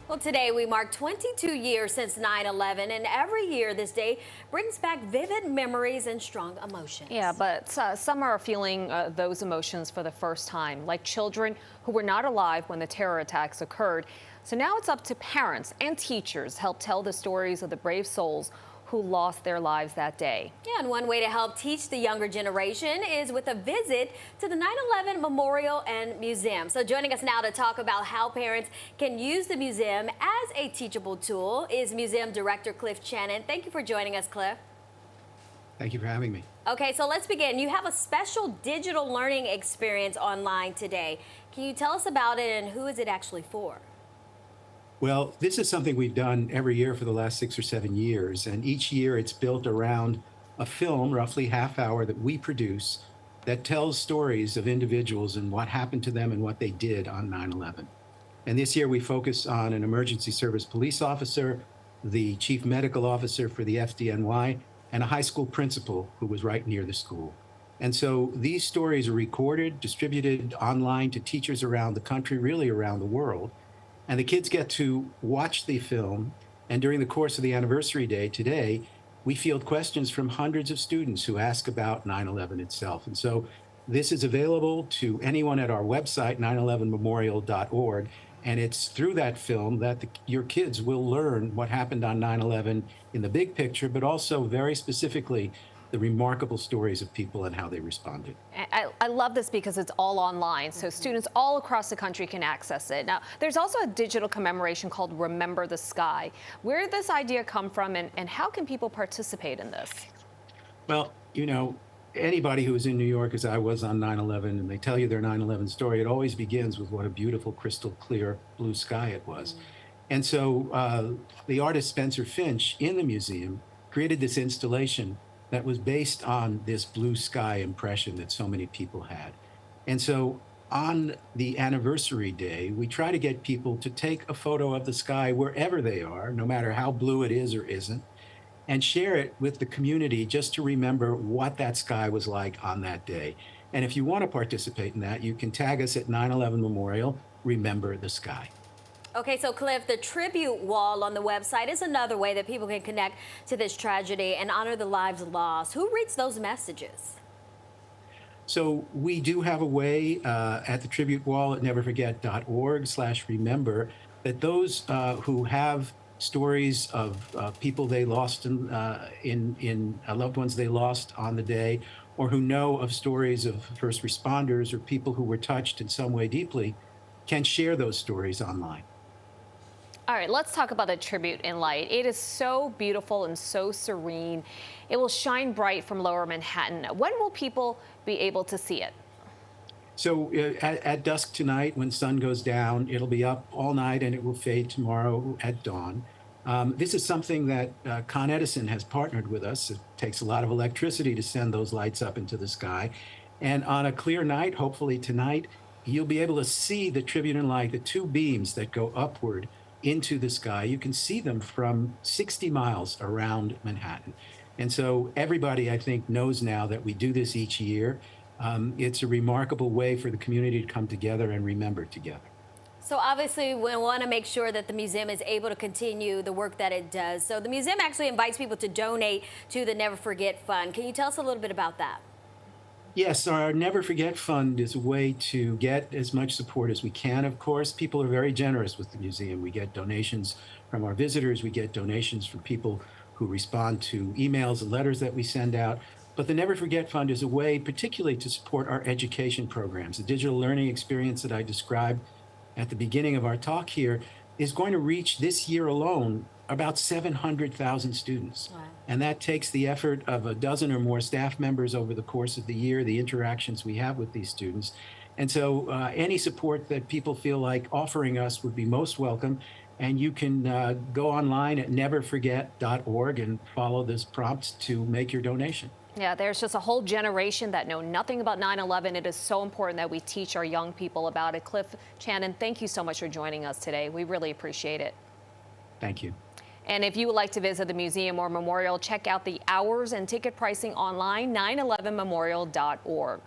Well, today we mark 22 years since 9/11, and every year this day brings back vivid memories and strong emotions. Yeah, but some are feeling those emotions for the first time, like children who were not alive when the terror attacks occurred. So now it's up to parents and teachers to help tell the stories of the brave souls who lost their lives that day. Yeah, and one way to help teach the younger generation is with a visit to the 9/11 Memorial and Museum. So joining us now to talk about how parents can use the museum as a teachable tool is Museum Director Cliff Chanin. Thank you for joining us, Cliff. Thank you for having me. Okay, so let's begin. You have a special digital learning experience online today. Can you tell us about it and who is it actually for? Well, this is something we've done every year for the last 6 or 7 years, and each year it's built around a film, roughly half hour, that we produce that tells stories of individuals and what happened to them and what they did on 9/11. And this year we focus on an emergency service police officer, the chief medical officer for the FDNY, and a high school principal who was right near the school. And so these stories are recorded, distributed online to teachers around the country, really around the world. And the kids get to watch the film. And during the course of the anniversary day today, we field questions from hundreds of students who ask about 9/11 itself. And so this is available to anyone at our website, 911memorial.org. And it's through that film that your kids will learn what happened on 9/11 in the big picture, but also very specifically the remarkable stories of people and how they responded. I love this because it's all online, so students all across the country can access it. Now, there's also a digital commemoration called Remember the Sky. Where did this idea come from, and how can people participate in this? Well, anybody who was in New York, as I was on 9/11, and they tell you their 9/11 story, it always begins with what a beautiful, crystal clear blue sky it was. And so the artist Spencer Finch in the museum created this installation that was based on this blue sky impression that so many people had. And so on the anniversary day, we try to get people to take a photo of the sky wherever they are, no matter how blue it is or isn't, and share it with the community just to remember what that sky was like on that day. And if you want to participate in that, you can tag us at 9/11 Memorial, Remember the Sky. Okay, so Cliff, the tribute wall on the website is another way that people can connect to this tragedy and honor the lives lost. Who reads those messages? So we do have a way at the tribute wall at neverforget.org/remember that those who have stories of people they lost in loved ones they lost on the day, or who know of stories of first responders or people who were touched in some way deeply, can share those stories online. All right, let's talk about the tribute in light. It is so beautiful and so serene. It will shine bright from Lower Manhattan. When will people be able to see it? So at dusk tonight, when sun goes down, it'll be up all night and it will fade tomorrow at dawn. This is something that Con Edison has partnered with us. It takes a lot of electricity to send those lights up into the sky. And on a clear night, hopefully tonight, you'll be able to see the tribute in light, the two beams that go upward into the sky. You can see them from 60 miles around Manhattan. And so everybody, I think, knows now that we do this each year. It's a remarkable way for the community to come together and remember together. So obviously we want to make sure that the museum is able to continue the work that it does. So the museum actually invites people to donate to the Never Forget Fund. Can you tell us a little bit about that? Yes, our Never Forget Fund is a way to get as much support as we can. Of course, people are very generous with the museum. We get donations from our visitors. We get donations from people who respond to emails and letters that we send out. But the Never Forget Fund is a way particularly to support our education programs. The digital learning experience that I described at the beginning of our talk here is going to reach this year alone about 700,000 students. Wow. And that takes the effort of a dozen or more staff members over the course of the year, the interactions we have with these students. And so any support that people feel like offering us would be most welcome. And you can go online at neverforget.org and follow this prompt to make your donation. Yeah, there's just a whole generation that know nothing about 9/11. It is so important that we teach our young people about it. Cliff Chanin, thank you so much for joining us today. We really appreciate it. Thank you. And if you would like to visit the museum or memorial, check out the hours and ticket pricing online, 911memorial.org.